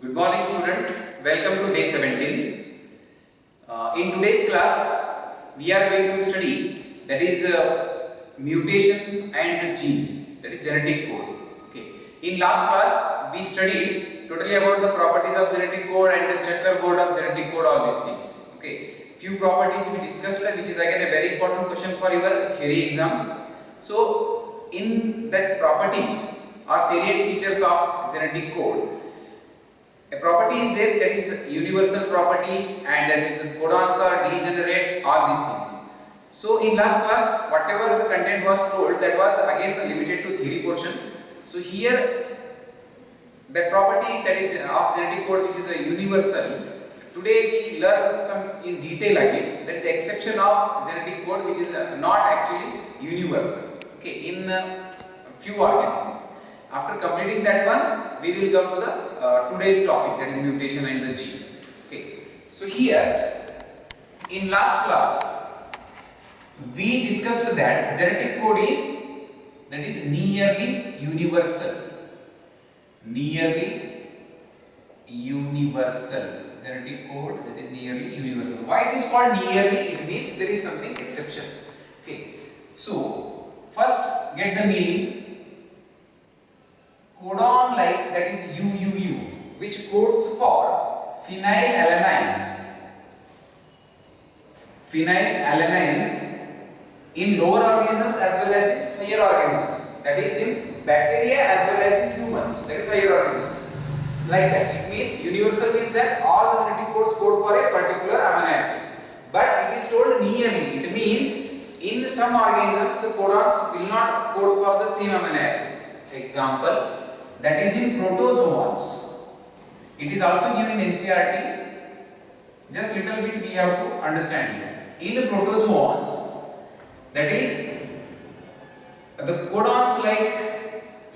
Good morning students, welcome to day 17. In today's class, we are going to study that is mutations and gene, that is genetic code. Okay. In last class, we studied totally about the properties of genetic code and the checkerboard of genetic code, all these things. Okay. Few properties we discussed, which is again a very important question for your theory exams. So, in that properties or salient features of genetic code, a property is there that is universal property and that is codons are degenerate, all these things. So in last class whatever the content was told, that was again limited to theory portion. So here that property that is of genetic code which is a universal, today we learn some in detail again. There is exception of genetic code which is not actually universal, okay, in few organisms. After completing that one, we will come to the today's topic, that is mutation and the gene. Okay. So here in last class we discussed that genetic code is nearly universal. Nearly universal. Genetic code that is nearly universal. Why it is called nearly? It means there is something exception. Okay. So first get the meaning. Codon like, that is UUU, which codes for phenylalanine. Phenylalanine in lower organisms as well as in higher organisms. That is in bacteria as well as in humans. That is higher organisms. Like that. It means universal means that all the genetic codes code for a particular amino acid. But it is told nearly. It means in some organisms the codons will not code for the same amino acid. Example, that is in protozoans. It is also given in NCERT. Just little bit we have to understand here. In protozoans, that is the codons like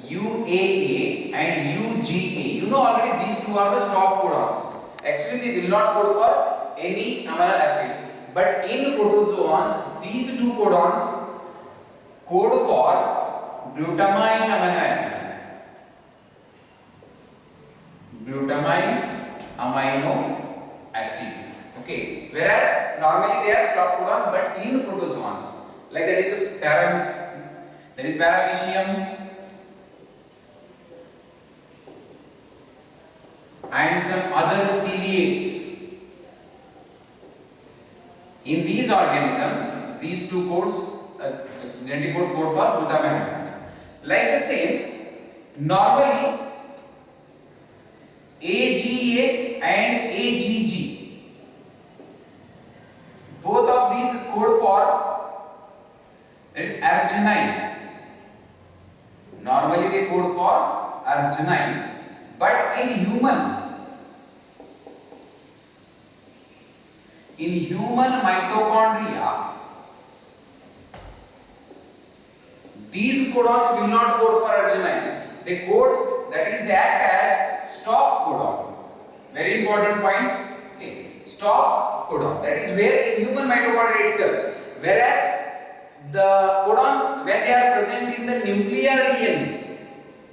UAA and UGA. You know already these two are the stop codons. Actually they will not code for any amino acid. But in protozoans, these two codons code for glutamine amino acid. Glutamine amino acid. Okay. Whereas normally they are stop codon, but in protozoans, like that is paramecium and some other ciliates. In these organisms, these two codes, genetic code for glutamine amino acid. Like the same, normally AGA and AGG, both of these code for arginine. Normally they code for arginine, but in human mitochondria, these codons will not code for arginine. They code, that is they act as stop codon. Very important point. Okay, stop codon. That is where in human mitochondria itself. Whereas the codons, when they are present in the nuclear DNA,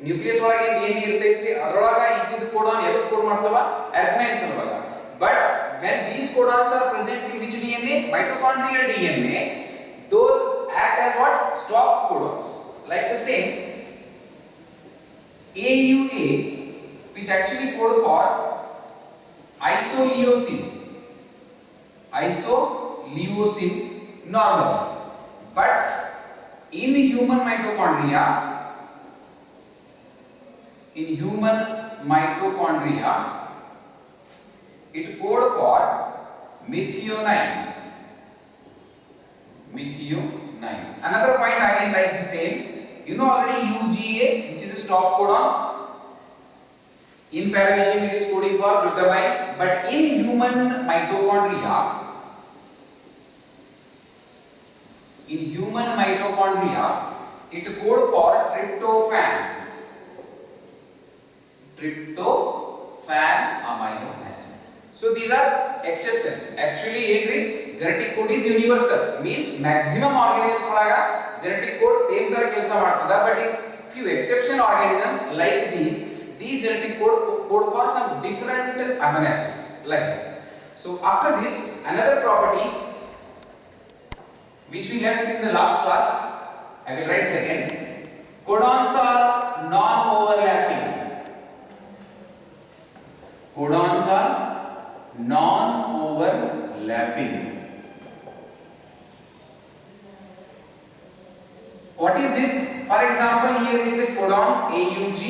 nucleus ಒಳಗೆ DNA ಇರ್ತೈತಿ, ಅದರೊಳಗ ಇದ್ದಿದ್ದ codon ಎದಕ್ಕೆ code ಮಾಡ್ತವ? arginine ಸಲುವಾಗಿ. But when these codons are present in which DNA? Mitochondrial DNA, those act as what? Stop codons. Like the same AUA, which actually code for isoleucine normally, but in human mitochondria it code for methionine. Another point again like the same, you know already UGA, which is a stop codon. In paramecium it is coding for glutamine, but in human mitochondria it code for tryptophan amino acid. So these are exceptions. Actually genetic code is universal, means maximum organisms olaga genetic code same ತರ ಕೆಲಸ ಮಾಡ್ತದ, but in few exception organisms like these these genetic code for some different amino acids like that. So after this, another property which we left in the last class, I will write second. Codons are non-overlapping. Codons are non-overlapping. What is this? For example, here is a codon AUG,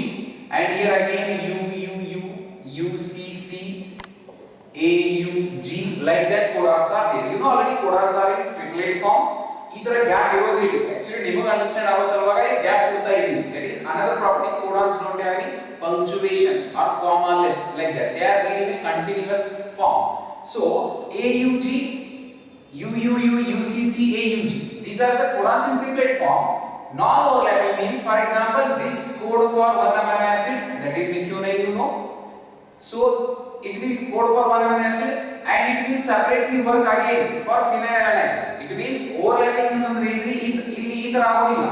and here again UUU, UCC, AUG, like that codons are there. You know already codons are in triplet form. ಈ ತರ gap ಇರೋದಿಲ್ಲ. Actually ನಿಮಗೆ understand ಆಗೋ ಸಲುವಾಗಿ gap ಕೊಡ್ತಾ ಇದೀನಿ. That is another property, codons don't have any punctuation or commaless like that. They are read in a continuous form. So AUG, UUU, UCC, AUG. These are the codons in triplet form. Non-overlapping means, for example, this code for one amino acid, that is methionine, you know. So it will code for one amino acid and it will separately work again for phenylalanine. It means overlapping ಅಂತಂದ್ರೆ ಇಲ್ಲಿ ಈ ತರ ಆಗೋದಿಲ್ಲ.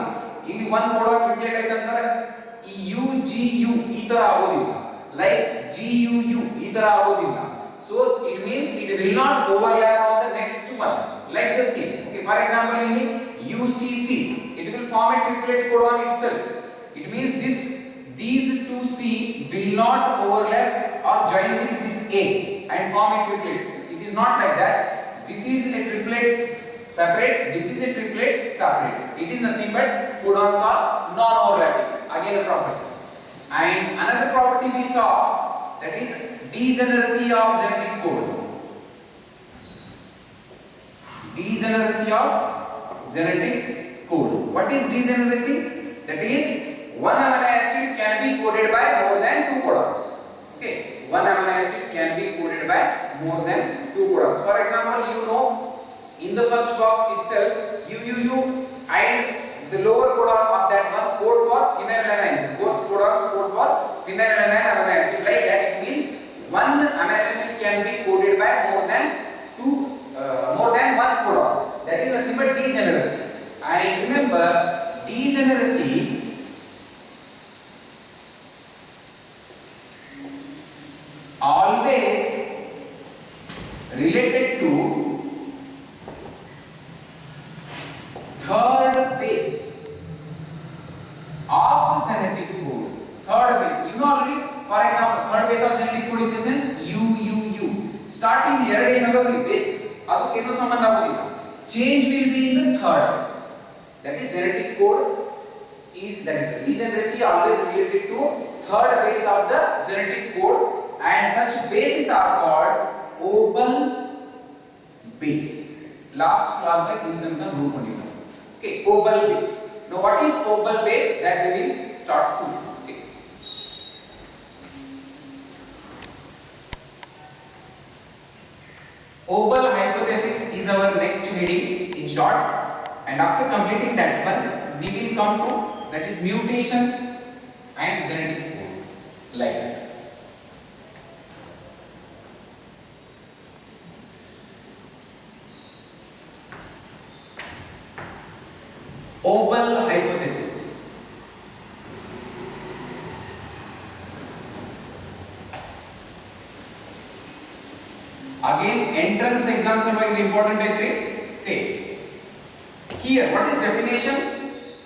ಇಲ್ಲಿ one code triplet ಐತೆ ಅಂದ್ರೆ ಈ UGU ಈ ತರ ಆಗೋದಿಲ್ಲ. Like GUU ಈ ತರ ಆಗೋದಿಲ್ಲ. So it means it will not overlap on the next one like the same. Okay, for example, in UCC it will form a triplet codon itself. It means these two C will not overlap or join with this A and form a triplet. It is not like that. This is a triplet separate, this is a triplet separate. It is nothing but codons are non-overlapping. Again a property. And another property we saw, that is degeneracy of genetic code. Degeneracy of genetic code. What is degeneracy? That is one amino acid can be coded by more than two codons. Okay, one amino acid can be coded by more than two codons. For example, you know in the first box itself UUU and the lower codon of that one code for phenylalanine. Both codons code for phenylalanine amino acid. Like that, it means one amino acid can be coded by more than one codon. That is nothing but degeneracy. I remember degeneracy always related to third base of genetic code. Third base, you know already. For example, third base of genetic code in the sense UUU. Starting here in our basis, ಅದಕ್ಕೆ ಏನು ಸಂಬಂಧ ಆಗೋದಿಲ್ಲ. Change will be in the third base. That is genetic code is, that is degeneracy always related to third base of the genetic code, and such bases are called Obel base. Last class like in them the group only. Okay, Obel base. Now what is Obel base? That we will start to. Okay. Obel hypothesis is our next heading in short, and after completing that one we will come to, that is mutation and genetic code, like that. Obel hypothesis. Again, entrance exams are very important. Okay. Here, what is definition?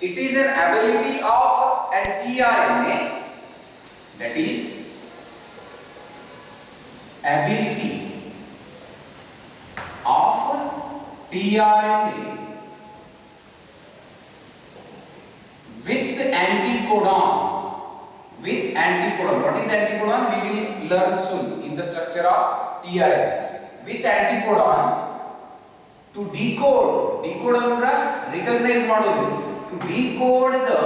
It is an ability of an tRNA, that is ability of tRNA with anticodon. With anticodon. What is anticodon? We will learn soon in the structure of tRNA. With anticodon to decode. Decode andra recognize ಮಾಡೋದು. To decode the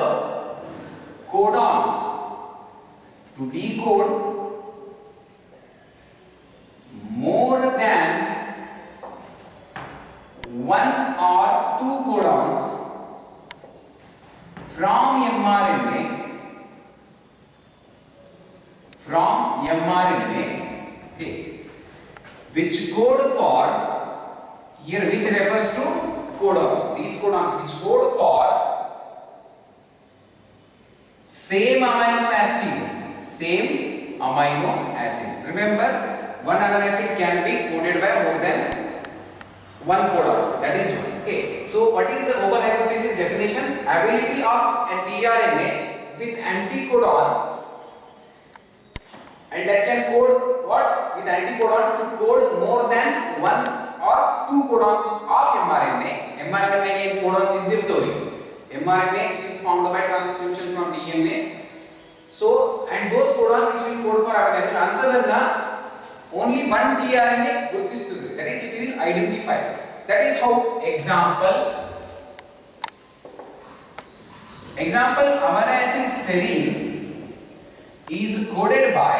codons. To decode more than one or two codons from mRNA, okay, which code for, here which refers to codons, these codons which code for same amino acid same amino acid. Remember, one amino acid can be coded by more than one codon. That is one. Okay. So what is the Oval hypothesis definition? Ability of an tRNA with anticodon, and that can code what? With anticodon to code more than one or two codons of mRNA. mRNA में ये codons इद्दिर्तवरी. mRNA which is formed by transcription from DNA. So and those codons which will code for amino acid antadana only one tRNA gurtistundi. That is, it will identify. That is how example amino acid serine is coded by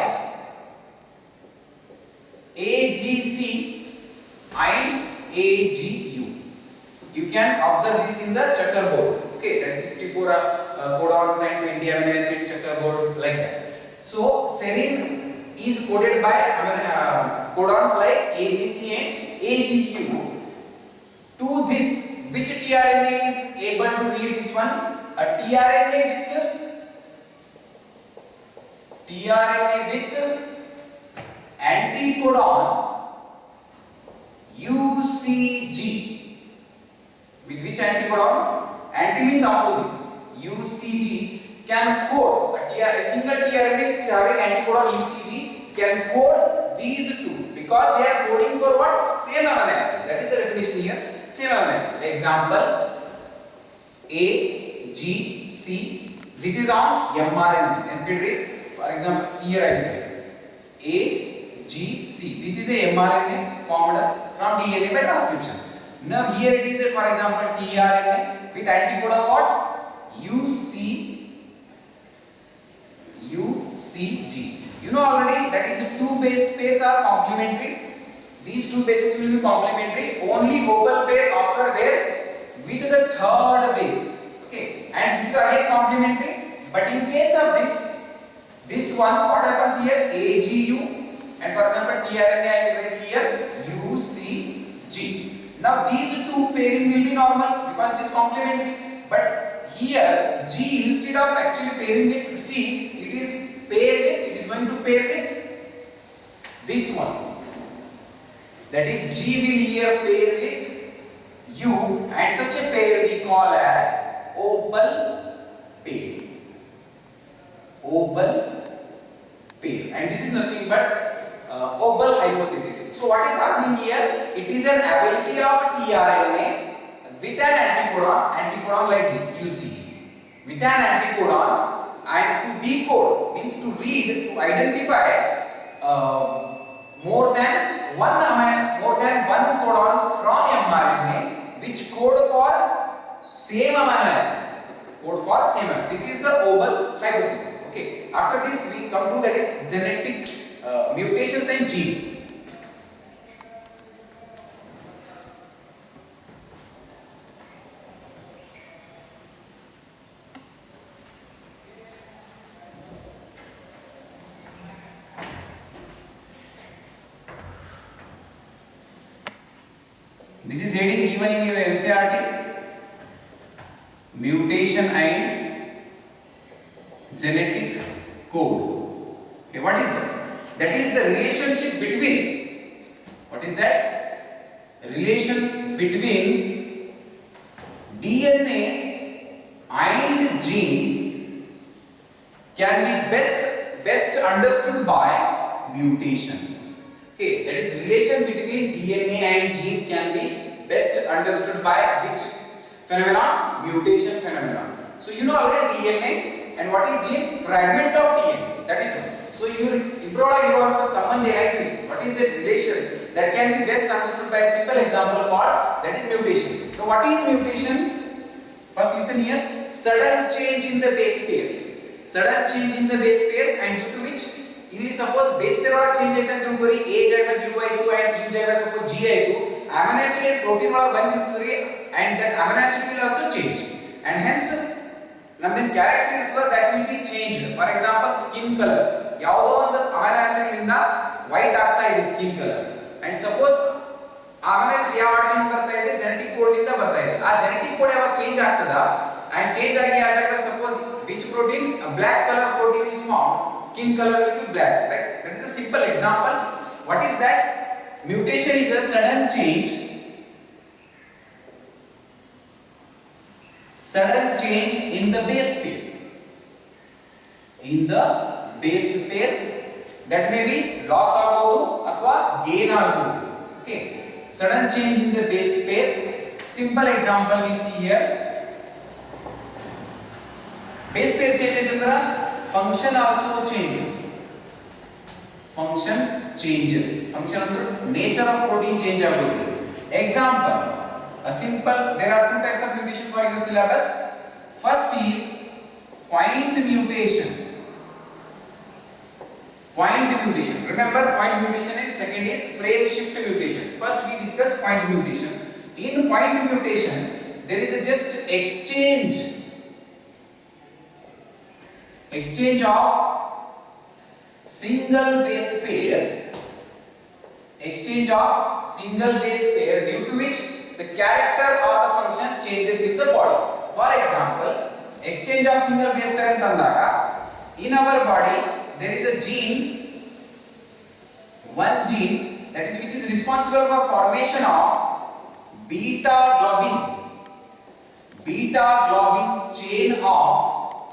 AGC and AGU. You can observe this in the checkerboard. Okay, that is 64 codons and 20 amino acid checkerboard like that. So serine is coded by codons like AGC and AGU. To this, which tRNA is able to read this one? A tRNA with anticodon UCG. With which anticodon? Anti means opposite. UCG can code a single tRNA which is having anticodon UCG can code these two because they are coding for what? Same amino acid. That is the definition here. Same amino acid. Example AGC. This is on mRNA. For example, here I will AGC. This is a mRNA formed from DNA by transcription. Now here it is, for example, tRNA with anticodon what? UCG. You know already that is two base pairs are complementary. These two bases will be complementary. Only oval pair occur where with the third base. Okay, and this is again complementary. But in case of this one, what happens here? AGU, and for example tRNA I will write here UCG. Now these two pairing will be normal because it is complementary. But here G, instead of actually pairing with C, it is going to pair with this one. That is, G will here pair with U, and such a pair we call as oval pair. And this is nothing but oval hypothesis. So what is happening here? It is an ability of tRNA with an anticodon like this UCG, with an anticodon, and to decode means to read, to identify more than one codon from mRNA which code for same amino acid. This is the oval hypothesis. Okay. After this we come to that is genetic mutations and gene. This is heading given in your NCERT. Mutation and genetic code. Okay, what is that? That is the relationship between. What is that? Relation between DNA and gene can be best understood by mutation. Okay, that is relation between DNA and gene can be best understood by which phenomenon? Mutation phenomenon. So you know already DNA, and what is gene? Fragment of DNA. That is one. So you want the ಸಂಬಂಧ ಏನಾಯ್ತು? What is that relation that can be best understood by a simple example called that is mutation. Now what is mutation? First listen here. Sudden change in the base pairs. Sudden change in the base pairs, and due to which ಇಲ್ಲಿ suppose base pair ಒಳಗೆ change ಆಯ್ತು ಅಂತ ತಿಳ್ಕೊರಿ, A ಜಾಗ U ಆಯ್ತು and U ಜಾಗ suppose G ಆಯ್ತು, amino acid protein ಒಳಗೆ ಬಂದಿರ್ತದೆ and that amino acid will also change, and hence ನಮ್ಮದೇನು ಕ್ಯಾರೆಕ್ಟರ್ ಇರ್ತದೆ that will be changed. For example, skin color ಯಾವುದೋ ಒಂದು amino acid ಇಂದ white ಆಗ್ತಾ ಇದೆ skin color, and suppose amino acid ಯಾವ ಆರ್ಡರ್ ಇಂದ ಬರ್ತಾ ಇದೆ? ಜೆನೆಟಿಕ್ ಕೋಡ್ ಇಂದ ಬರ್ತಾ ಇದೆ. ಆ ಜೆನೆಟಿಕ್ ಕೋಡ್ ಯಾವಾಗ ಚೇಂಜ್ ಆಗ್ತದ and change ಆಗಿ ಆ ಜಾಗದಾಗ suppose which protein? A black color protein is found, skin color will be black, right? That is a simple example. What is that? Mutation is a sudden change in the base pair. In the base pair, that may be loss ಆಗಬಹುದು ಅಥವಾ gain ಆಗಬಹುದು. Okay, sudden change in the base pair. Simple example we see here. Base pair change aytandra function also changes. Function changes. Function ಅಂದ್ರೆ nature of protein change ಆಗಬಹುದು. Example, a simple, there are two types of mutation for your syllabus. First is point mutation. Point mutation. Remember point mutation, and second is frame shift mutation. First we discuss point mutation. In point mutation, there is a just exchange of single base pair. Exchange of single base pair, due to which the character or the function changes in the body. For example, exchange of single base pair antandaga, in our body there is a gene, one gene that is which is responsible for formation of beta globin chain of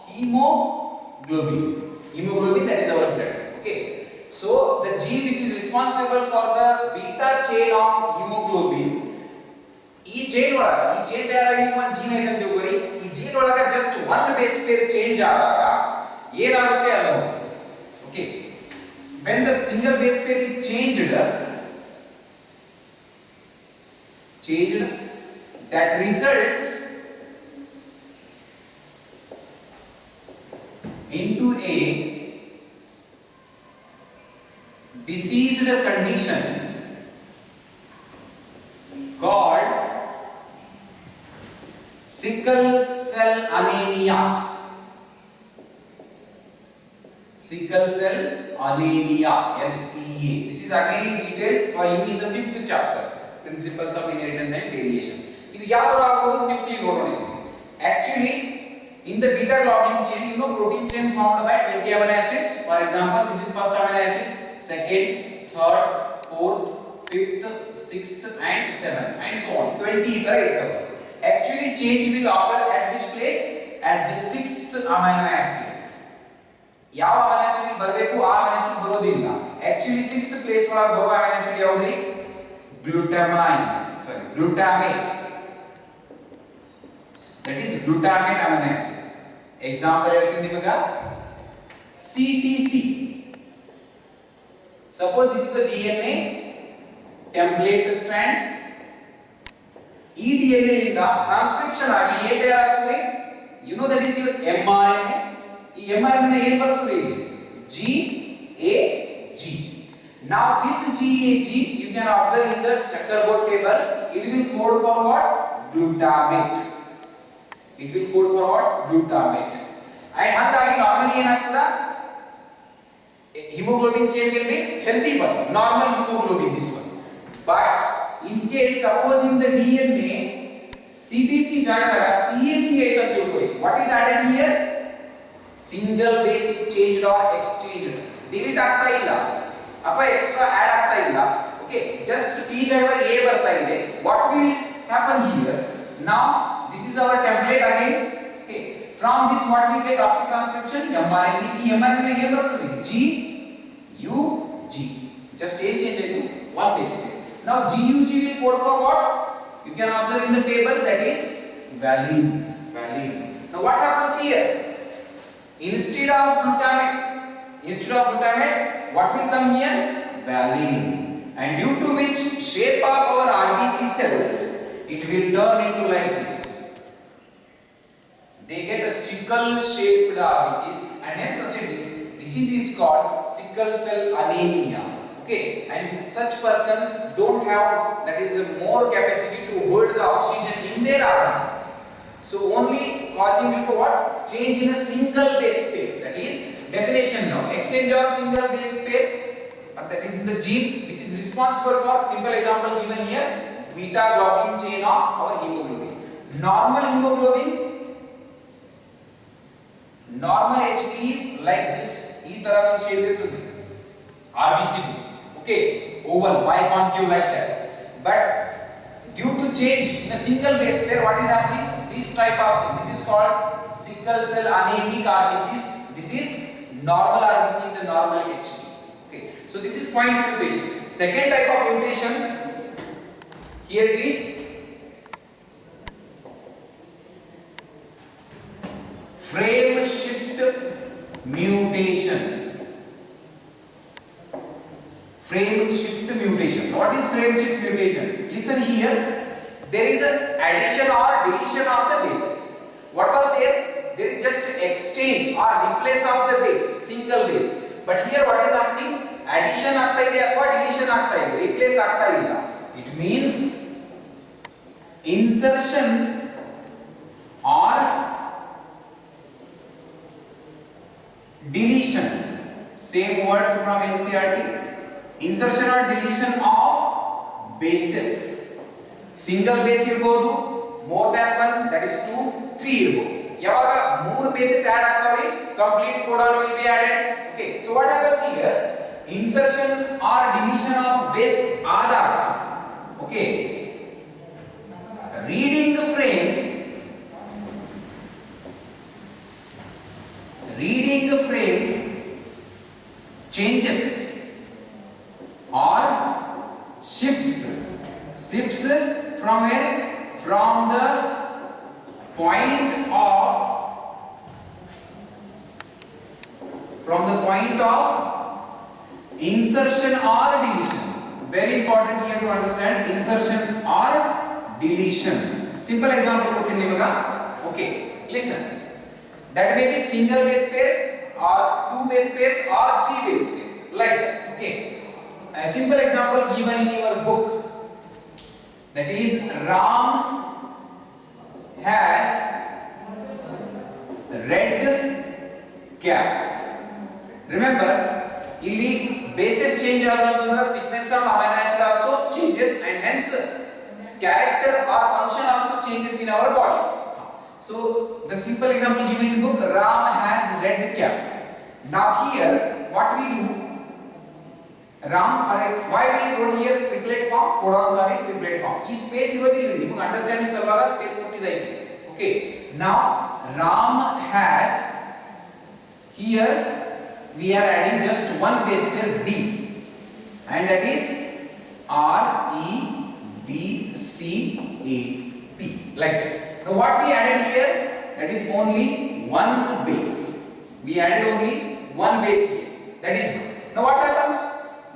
hemoglobin, that is our blood. Okay, so the gene which is responsible for the beta chain of hemoglobin, ಈ chain ತಯಾರಾಗಿ ಒಂದು gene ಐತೆ ಅಂತ ತಿಳ್ಕೊರಿ. ಈ gene ಒಳಗ just ಒಂದು base peer change ಆದಾಗ ಏನಾಗುತ್ತೆ ಅಲ್ಲ. Okay, when the single base pair is changed, that results into a diseased condition called sickle cell anemia. Sickle cell anemia, SCA. This is again detailed for you in the 5th chapter, Principles of Inheritance and Variation. Idu yadu agodu simply nododi. Actually, in the beta globin chain, you know, protein chain formed by 20 amino acids. For example, this is first amino acid, second, third, fourth, fifth, sixth, and seventh, and so on. 20 idara irtave. Actually, change will occur at which place? At the 6th amino acid. ಯಾವ amino acid ಬರಬೇಕು ಆ amino acid ಬರೋದಿಲ್ಲ. Actually 6th place ಒಳಗೆ ಬರೋ amino acid ಯಾವುದು? Glutamate. that is glutamate amino acid. Example ಹೇಳ್ತೀನಿ ನಿಮಗೆ, CTC. Suppose this is the DNA template strand. ಈ DNA ಲಿಂದ ಟ್ರಾನ್ಸ್ಕ್ರಿಪ್ಷನ್ ಆಗಿ ಏನು ತಯಾರಾಗ್ತದೆ? You know that is your mRNA. ಈ mRNA ಏನು ಬರ್ತದೆ? GAG. Now this GAG you can observe in the checkerboard table. It will code for what? Glutamate. It will code for what? Glutamate. And ಹಾಗಾಗಿ normally ಏನಾಗ್ತದ? Hemoglobin chain will be healthy one, normal hemoglobin this one. But in case suppose in the DNA CTC ಜಾಗದಾಗ CAC ಐತ ಅಂತ ತಿಳ್ಕೊಳ್ಳಿ. What is added here? Single base is changed or exchanged. Delete ಆಗ್ತಾ ಇಲ್ಲ ಅಥವಾ extra add ಆಗ್ತಾ ಇಲ್ಲ. Okay, just T ಜಾಗದಾಗ A ಬರ್ತಾ ಇದೆ. What will happen here? Now this is our template again. Okay, from this what we get after transcription? mRNA. ಈ mRNA ಏನು ಬರ್ತದೆ? GUG. Just A change into one base pair. Now GUG will code for what? You can observe in the table, that is valine. Now what happens here? Instead of glutamate, what will come here? Valine. And due to which shape of our RBC cells, it will turn into like this. They get a sickle shaped RBCs, and hence such a disease is called sickle cell anemia. Okay, and such persons don't have, that is more capacity to hold the oxygen in their RBCs. So only causing due to what? Change in a single base pair. That is definition now. Exchange of single base pair, that is in the gene which is responsible for, simple example given here, beta globin chain of our hemoglobin. Normal hemoglobin Normal HB is like this. ಈ ತರ ಒಂದು shape ಇರ್ತದೆ RBCD. Okay, oval, biconcave like that. But due to change in a single base pair, what is happening? This type of cell, this is called sickle cell anemic RBCs. This is normal RBC in the normal HB. Okay, so this is point mutation. Second type of mutation, here it is frame shift mutation. Frame shift mutation. What is frame shift mutation? Listen here. There is an addition or deletion of the bases. What was there? There is just exchange or replace of the base, single base. But here what is happening? Addition ಆಗ್ತಾ ಇದೆ ಅಥವಾ deletion ಆಗ್ತಾ ಇದೆ, replace ಆಗ್ತಾ ಇಲ್ಲ. It means insertion or deletion. Same words from NCERT. Insertion or deletion of bases. Single base ಇರಬಹುದು, more than one, that is 2, 3 ಇರಬಹುದು. ಯಾವಾಗ ಮೂರು ಬೇಸಸ್ ಆಡ್ ಆಗ್ತಾವ್ರಿ, complete codon will be added. Okay, so what happens here? Insertion or deletion of base ಆದಾಗ, okay, reading the frame changes or shifts from where? From the point of insertion or deletion. Very important here to understand insertion or deletion. Simple example ಕೊಡ್ತೀನಿ ನಿಮಗೆ. Okay, listen. That may be single base pair or two base pairs or three base pairs like that. Okay, a simple example given in your book, that is Ram has red cap. Remember, ಇಲ್ಲಿ bases change ಆಗೋದ್ರಿಂದ sequence of amino acid also changes and hence character or function also changes in our body. So the simple example given in book, Ram has red cap. Now here what we do, Ram, why we wrote here triplet form, codons are in triplet form. This space ಇರೋದಿಲ್ಲ, ನಿಮಗೆ understanding ಸಲುವಾಗ space ಕೊಟ್ಟಿದ್ದಾರೆ. Okay, now Ram has, here we are adding just one base pair B, and that is REDCAP, like that. Now what we added here, that is only one base. We added only one base here, that is one. Now what happens?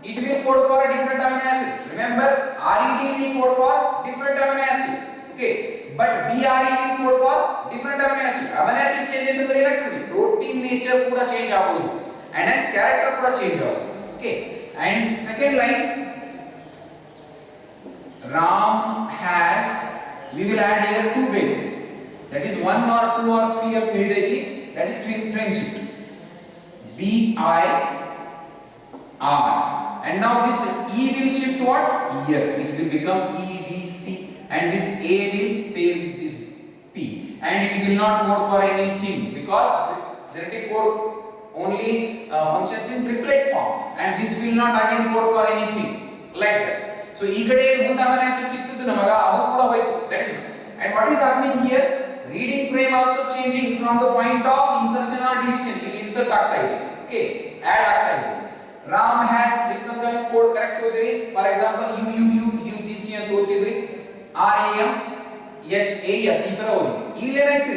It will code for a different amino acid. Remember, RED will code for different amino acid. Okay, but BRE will code for different amino acid. Amino acid change into the protein nature kuda change agodu, and hence character kuda change agodu. Okay, and second line, Ram has, we will add here two bases, that is 1 or 2 or 3 or 3, that is frame shift, BIR, and now this E will shift what? Here it will become EDC, and this A will pair with this P, and it will not code for anything because genetic code only functions in triplet form, and this will not again code for anything like that. So ಈ ಕಡೆ ಮುಂದೆ amino acid ಸಿಕ್ಕಿದ್ದು ನಮಗೆ ಅದು ಕೂಡ ಹೋಯ್ತು, that is one. And what is happening here? Reading frame also changing from the point of insertion or deletion. ಇಲ್ಲಿ insert ಆಗ್ತಾ ಇದೆ, okay, add ಆಗ್ತಾ ಇದೆ. Ram has ಲಿಖಿತ ಕೋಡ್ ಕರೆಕ್ಟ್ ಓದಿರಿ. ಫಾರ್ ಎಕ್ಸಾಂಪಲ್ UGC ಅಂತ ಓದಿದ್ರಿ, RAM HAS ಈ ತರ ಓದಿ. ಇಲ್ಲಿ ಏನಾಯ್ತು?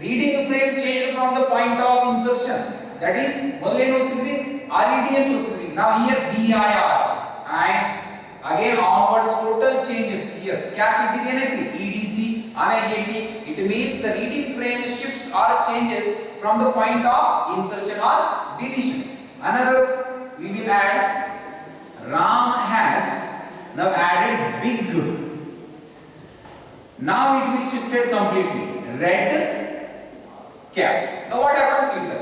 Reading frame change from the point of insertion, that is ಮೊದಲು ಏನು ಓದಿದ್ರಿ? RED ಅಂತ ಓದಿದ್ರಿ. Now here BIR, and again onwards total changes here. Cap ಇದ್ದಿದ್ದು ಏನಾಯ್ತು? EDC ಆಮೇಲೆ AP. It means the reading frame shifts or changes from the point of insertion or deletion. Another we will add, Ram has now added big. Now it will shifted completely. Red cap. Now what happens? Listen.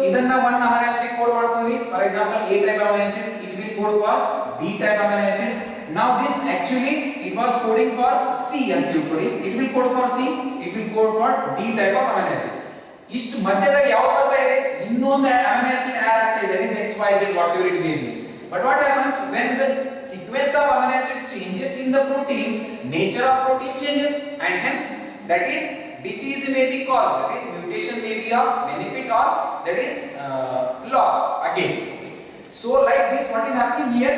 ಇದನ್ನ one amino acid code ಮಾಡ್ತೀವಿ. For example, A type amino acid, it will code for B type amino acid, now this actually it was coding for C ಅಂತ ತಿಳ್ಕೊಳ್ಳಿ. It will code for C, it will code for D type of amino acid. ಇಷ್ಟು ಮಧ್ಯದಾಗ ಯಾವ ಬರ್ತಾ ಇದೆ, ಇನ್ನೊಂದು amino acid add ಆಗ್ತಾ ಇದೆ, that is XYZ whatever it may be. But what happens when the sequence of amino acid changes in the protein, nature of protein changes, and hence that is disease may be caused, that is mutation may be of benefit or that is loss again. So like this, what is happening here,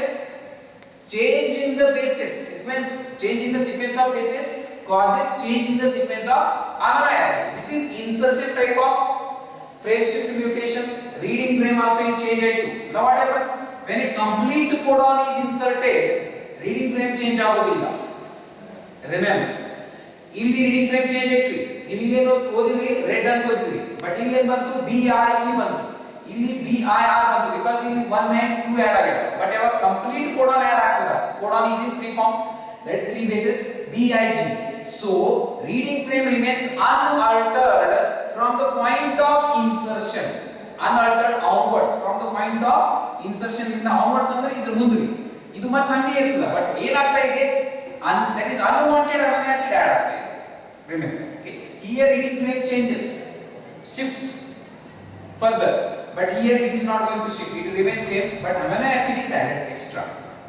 change in the bases sequence, change in the sequence of bases causes change in the sequence of amino acid. This is insertion type of frame shift mutation. Reading frame also will change aitu. Now what happens when a complete codon is inserted, reading frame change ಆಗೋದಿಲ್ಲ. Remember, ಇಲ್ಲಿ reading frame change ಆಯ್ತು, ನೀವು ಇಲ್ಲೇನು ಓದಿದ್ರಿ red ಅಂತ ಓದಿದ್ರಿ, but ಇಲ್ಲಿ ಏನು ಬಂತು BRE ಬಂತು, ಇಲ್ಲಿ BIR ಬಂತು, because ಇಲ್ಲಿ 1 and 2 ಆಡ್ ಆಗಿದೆ. ಬಟ್ ಯಾವಾಗ ಕಂಪ್ಲೀಟ್ ಕೋಡಾನ್ ಆಡ್ ಆಗ್ತದ, codon is in 3 form, that is 3 bases BIG. So reading frame remains unaltered from the point of insertion, unaltered onwards from the point of insertion ಇಂದ onwards ಅಂದ್ರೆ ಇದ್ರ ಮುಂದೆ ಇದು ಮತ್ತೆ ಹಂಗೆ ಇರ್ತದ. ಬಟ್ ಏನಾಗ್ತಾ ಇದೆ, that is unwanted amino acid add ಆಗ್ತಾ ಇದೆ. Remember, okay, here reading frame changes, shifts further, but here it is not going to shift, it remains same, but amino acid is added extra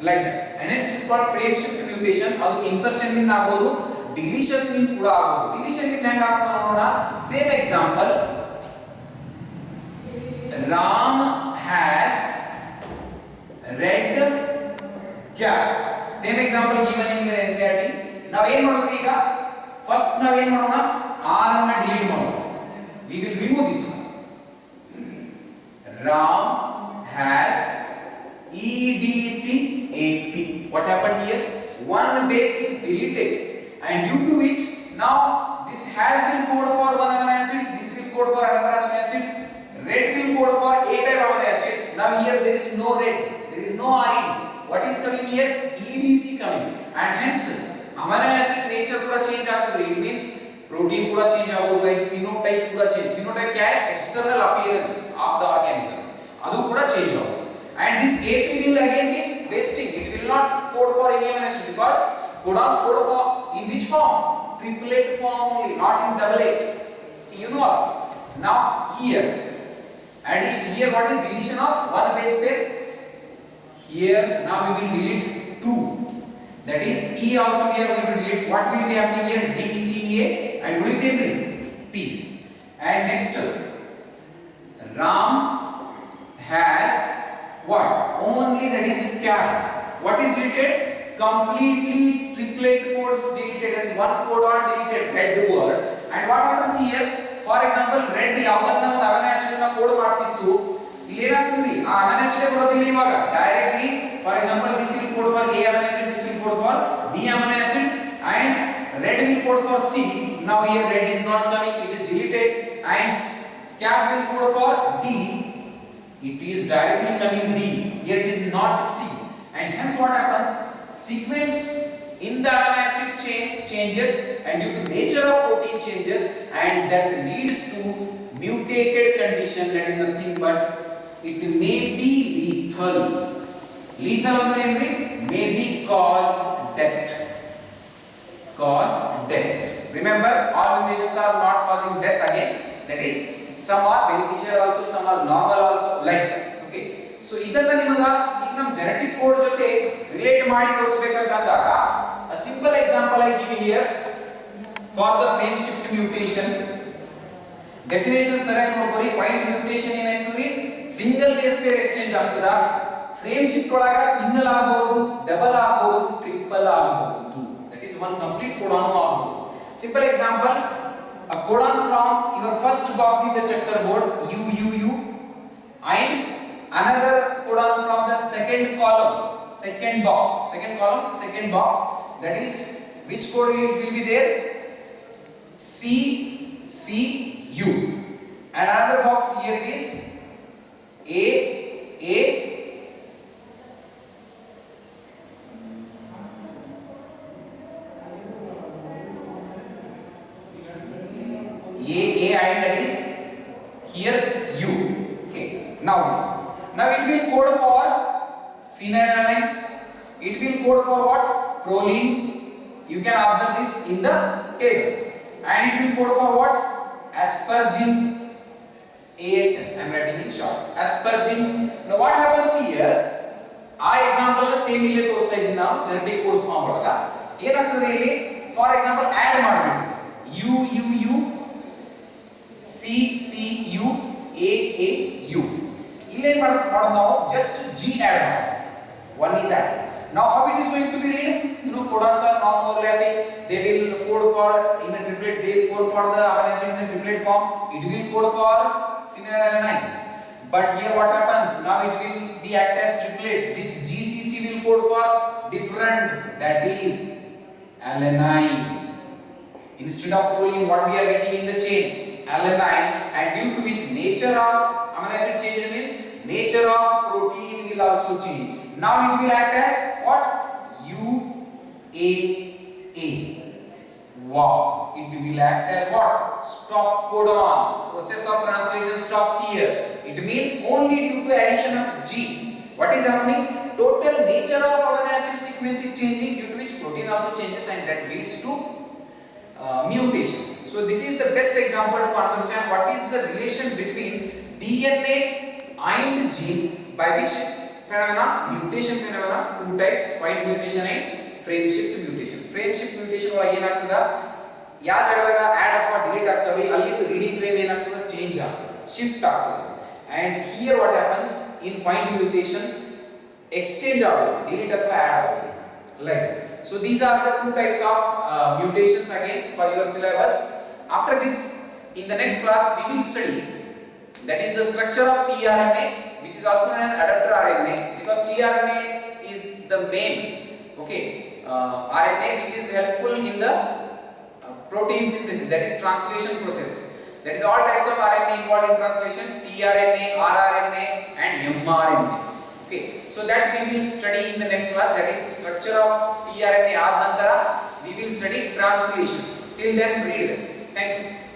like that, and hence it is called frame shift mutation. ಅದು insertion ಇಂದ ಆಗೋದು, deletion ಇಂದ ಕೂಡ ಆಗೋದು. deletion ಇಂದ ಹೆಂಗ ಆಗ್ತದೆ ನೋಡೋಣ. same example, Ram has red cap. same example given in your NCERT. ನಾವು ಏನು ಮಾಡೋದು ಈಗ, ಫಸ್ಟ್ ನಾವು ಏನು ಮಾಡೋಣ, R ಅನ್ನು ಡಿಲೀಟ್ ಮಾಡೋಣ. we will remove this one. Ram has EDCAP. What happened here, one base is deleted, and due to which now this has been code for one amino acid, this will code for another amino acid, red will code for A type amino acid. Now here there is no red, there is no RED. What is coming here, EDC coming, and hence amino acid nature ಕೂಡ change ಆಗ್ತದೆ. It means protein ಕೂಡ change ಆಗೋದು, and phenotype ಕೂಡ change. phenotype क्या है, external appearance of the organism, ಅದು ಕೂಡ change ಆಗೋದು. And this AP will again be wasting, it will not code for any amino acid, because codons code for in which form, triplet form only, not in doublet. You know. Now here addition, here what is deletion of one base pair, here now we will delete 2, that is E also we are going to delete. What will be happening here, DCA and will be P. And next, Ram has what, only that is cap. What is deleted, completely triplet codes deleted, that is one codon deleted, red word. And what happens here, for example red ಯಾವನ್ನ ಒಂದು amino acid ಅನ್ನು code ಮಾಡ್ತಿತ್ತು, ಇಲ್ಲಿ ಏನಾಗ್ತದೆ, ಆ amino acid ಬರೋದಿಲ್ಲ ಇವಾಗ directly. for example this will code for A amino acid, this will code for B amino acid, and red will code for C. now here red is not coming, it is deleted, and cap will code for D, it is directly coming D, here it is not C, and hence what happens, sequence in the amino acid chain changes, and due to nature of protein changes, and that leads to mutated condition, that is nothing but it may be lethal. lethal ಅಂದ್ರೆ ಏನ್ರಿ, may be cause death, cause death. Remember, all mutations are not causing death again, that is some are beneficial also, some are normal also, like that. Okay, so ಇದನ್ನ ನಿಮಗೆ ಈಗ ನಮ್ಮ genetic code ಜೊತೆ relate ಮಾಡಿ ತೋರಿಸಬೇಕಂತ ಅಂದಾಗ, a simple example I give here for the frame shift mutation. definition ಸರಿಯಾಗಿ ನೋಡ್ಕೊಳ್ಳಿ. point mutation ಏನಾಯ್ತದ್ರಿ, ಸಿಂಗಲ್ ಬೇಸ್ ಪೇರ್ ಎಕ್ಸ್ಚೇಂಜ್ ಆಗ್ತದ. ಫ್ರೇಮ್ ಶಿಫ್ಟ್ ಒಳಗ ಸಿಂಗಲ್ ಆಗಬಹುದು, ಡಬಲ್ ಆಗಬಹುದು, ಟ್ರಿಪಲ್ ಆಗಬಹುದು, that is one complete codon ಆಗಬಹುದು. simple example, a codon from your first box in the checkerboard, UUU, and another codon from the second column, second box, that is which code it will be there, CCU, and another box here it is AA, and that is here U. Okay, now this one. Now it will code for phenylalanine, it will code for what? Proline. You can observe this in the table. And it will code for what? Aspergine. ASN, I am writing in short. Aspergine. Now what happens here? ಆ example same ಇಲ್ಲೇ ತೋರಿಸ್ತಾ ಇದ್ದೀನಿ ನಾವು genetic code form ಒಳಗ ಏನಾಗ್ತದೆ ಇಲ್ಲಿ for example add ಮಾಡಬೇಕು U U U C C U A A U ಇಲ್ಲೇ ಮಾಡೋದು ನಾವು ಜಸ್ಟ್ ಜಿ ಆಡ್ ಮಾಡೋದು one is add now how it is going to be read you know codons are non overlapping they will code for in a triplet they will code for the amino acid in a triplet form it will code for phenylalanine. But here what happens? Now it will be act as triplet. This GCC will code for different, that is alanine. Instead of proline, what we are getting in the chain? Alanine. And due to which nature of amino acid change means nature of protein will also change. Now it will act as what? UAA. Wow. It will act as what? Stop codon. Process of translation stops here. It means only due to addition of G. What is happening? Total nature of amino acid sequence is changing due to which protein also changes and that leads to mutation. So this is the best example to understand what is the relation between DNA and gene by which phenomena, mutation phenomena, two types, point mutation and frame shift mutation. Frame shift mutation ಒಳಗೆ ಏನಾಗ್ತದ ಯಾವ ಜಾಗದಾಗ add ಅಥವಾ delete ಆಗ್ತವೆ ಅಲ್ಲಿಂದ reading frame ಏನಾಗ್ತದೆ change ಆಗ್ತದೆ shift ಆಗ್ತದೆ and here what happens in point mutation exchange ಆಗೋದು ಡಿಲೀಟ್ ಅಥವಾ ಆಡ್ ಆಗೋದು like so these are the two types of mutations again for your syllabus. After this in the next class we will study that is the structure of tRNA which is also known as adapter RNA because tRNA is the main okay RNA which is helpful in the protein synthesis, that is translation process. That is all types of RNA involved in translation, tRNA, rRNA and mRNA. Okay, so that we will study in the next class, that is structure of tRNA. Aad nantara we will study translation. Till then read well. Thank you.